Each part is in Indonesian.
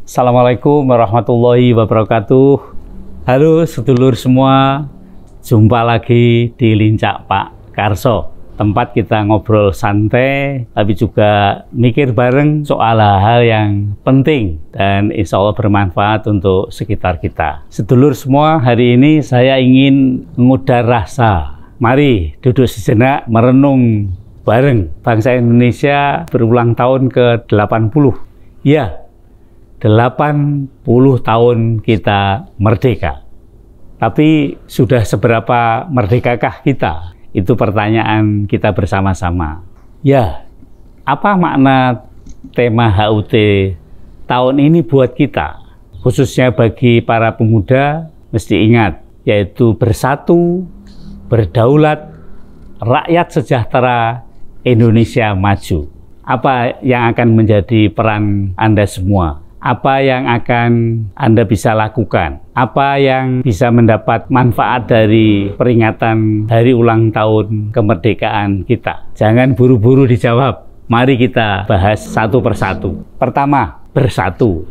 Assalamualaikum warahmatullahi wabarakatuh. Halo sedulur semua, jumpa lagi di Lincak Pak Karso, tempat kita ngobrol santai tapi juga mikir bareng soal hal-hal yang penting dan insya Allah bermanfaat untuk sekitar kita. Sedulur semua, hari ini saya ingin mengudar rasa. Mari duduk sejenak merenung bareng. Bangsa Indonesia berulang tahun ke-80. Ya, 80 tahun kita merdeka. Tapi sudah seberapa merdekakah kita? Itu pertanyaan kita bersama-sama. Ya, apa makna tema HUT tahun ini buat kita? Khususnya bagi para pemuda, mesti ingat, yaitu bersatu, berdaulat, rakyat sejahtera, Indonesia maju. Apa yang akan menjadi peran Anda semua? Apa yang akan Anda bisa lakukan? Apa yang bisa mendapat manfaat dari peringatan hari ulang tahun kemerdekaan kita? Jangan buru-buru dijawab. Mari kita bahas satu persatu. Pertama, bersatu.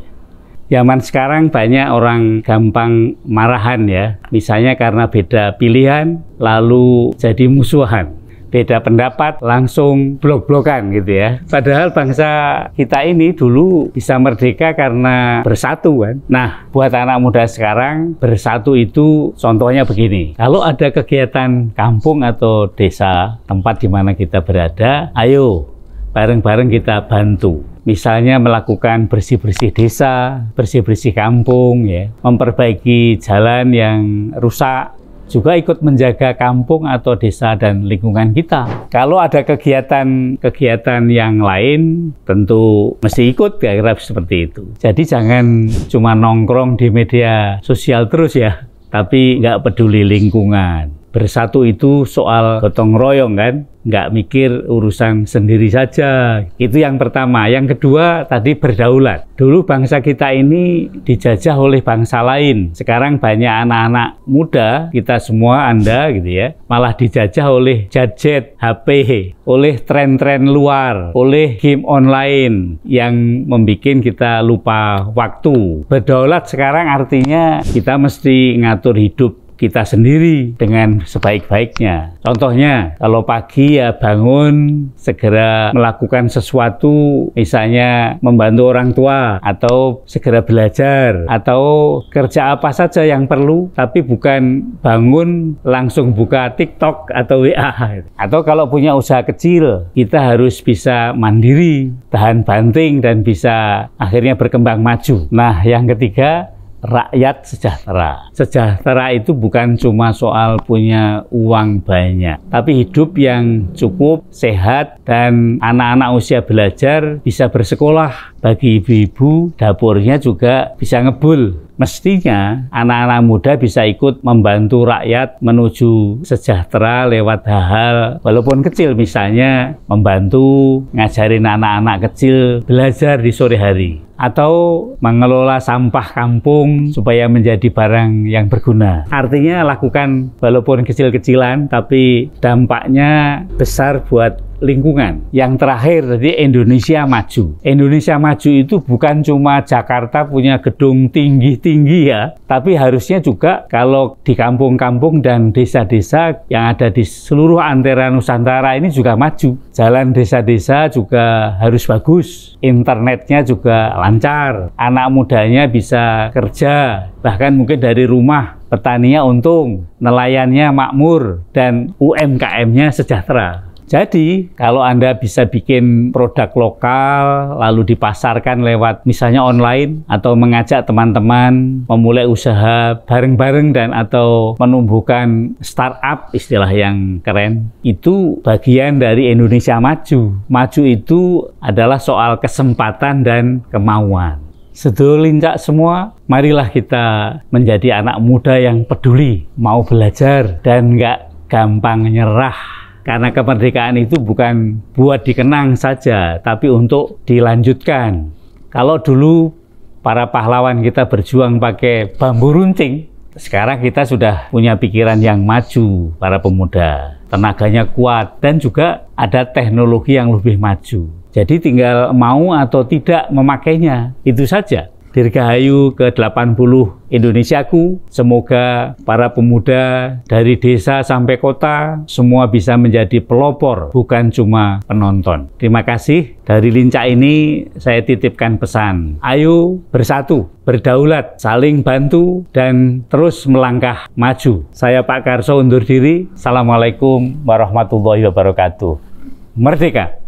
Zaman sekarang banyak orang gampang marahan ya. Misalnya karena beda pilihan, lalu jadi musuhan. Beda pendapat langsung blok-blokan gitu ya. Padahal bangsa kita ini dulu bisa merdeka karena bersatu kan. Nah, buat anak muda sekarang, bersatu itu contohnya begini. Kalau ada kegiatan kampung atau desa, tempat di mana kita berada, ayo bareng-bareng kita bantu. Misalnya melakukan bersih-bersih desa, bersih-bersih kampung ya, memperbaiki jalan yang rusak, juga ikut menjaga kampung atau desa dan lingkungan kita. Kalau ada kegiatan yang lain, tentu mesti ikut, kira-kira seperti itu. Jadi jangan cuma nongkrong di media sosial terus ya, tapi nggak peduli lingkungan. Bersatu itu soal gotong royong kan, nggak mikir urusan sendiri saja. Itu yang pertama. Yang kedua tadi berdaulat. Dulu bangsa kita ini dijajah oleh bangsa lain. Sekarang banyak anak-anak muda, kita semua, Anda gitu ya, malah dijajah oleh gadget, HP, oleh tren-tren luar, oleh game online yang membuat kita lupa waktu. Berdaulat sekarang artinya kita mesti ngatur hidup kita sendiri dengan sebaik-baiknya. Contohnya, kalau pagi ya bangun, segera melakukan sesuatu, misalnya membantu orang tua, atau segera belajar, atau kerja apa saja yang perlu, tapi bukan bangun langsung buka TikTok atau WA. Atau kalau punya usaha kecil, kita harus bisa mandiri, tahan banting, dan bisa akhirnya berkembang maju. Nah, yang ketiga, rakyat sejahtera. Sejahtera itu bukan cuma soal punya uang banyak, tapi hidup yang cukup, sehat, dan anak-anak usia belajar bisa bersekolah. Bagi ibu-ibu, dapurnya juga bisa ngebul. Mestinya anak-anak muda bisa ikut membantu rakyat menuju sejahtera lewat hal-hal walaupun kecil, misalnya membantu ngajarin anak-anak kecil belajar di sore hari, atau mengelola sampah kampung supaya menjadi barang yang berguna. Artinya lakukan walaupun kecil-kecilan tapi dampaknya besar buat lingkungan. Yang terakhir tadi, Indonesia maju. Indonesia maju itu bukan cuma Jakarta punya gedung tinggi-tinggi ya, tapi harusnya juga kalau di kampung-kampung dan desa-desa yang ada di seluruh antara Nusantara ini juga maju. Jalan desa-desa juga harus bagus, internetnya juga lancar, anak mudanya bisa kerja, bahkan mungkin dari rumah. Petaninya untung, nelayannya makmur, dan UMKM-nya sejahtera. Jadi, kalau Anda bisa bikin produk lokal, lalu dipasarkan lewat misalnya online, atau mengajak teman-teman memulai usaha bareng-bareng dan atau menumbuhkan startup, istilah yang keren, itu bagian dari Indonesia maju. Maju itu adalah soal kesempatan dan kemauan. Sedulur Lincak semua, marilah kita menjadi anak muda yang peduli, mau belajar, dan nggak gampang nyerah. Karena kemerdekaan itu bukan buat dikenang saja, tapi untuk dilanjutkan. Kalau dulu para pahlawan kita berjuang pakai bambu runcing, sekarang kita sudah punya pikiran yang maju, para pemuda. Tenaganya kuat, dan juga ada teknologi yang lebih maju. Jadi tinggal mau atau tidak memakainya, itu saja. Dirgahayu ke-80 Indonesiaku. Semoga para pemuda dari desa sampai kota semua bisa menjadi pelopor, bukan cuma penonton. Terima kasih. Dari Lincak ini saya titipkan pesan. Ayo bersatu, berdaulat, saling bantu, dan terus melangkah maju. Saya Pak Karso undur diri. Assalamualaikum warahmatullahi wabarakatuh. Merdeka!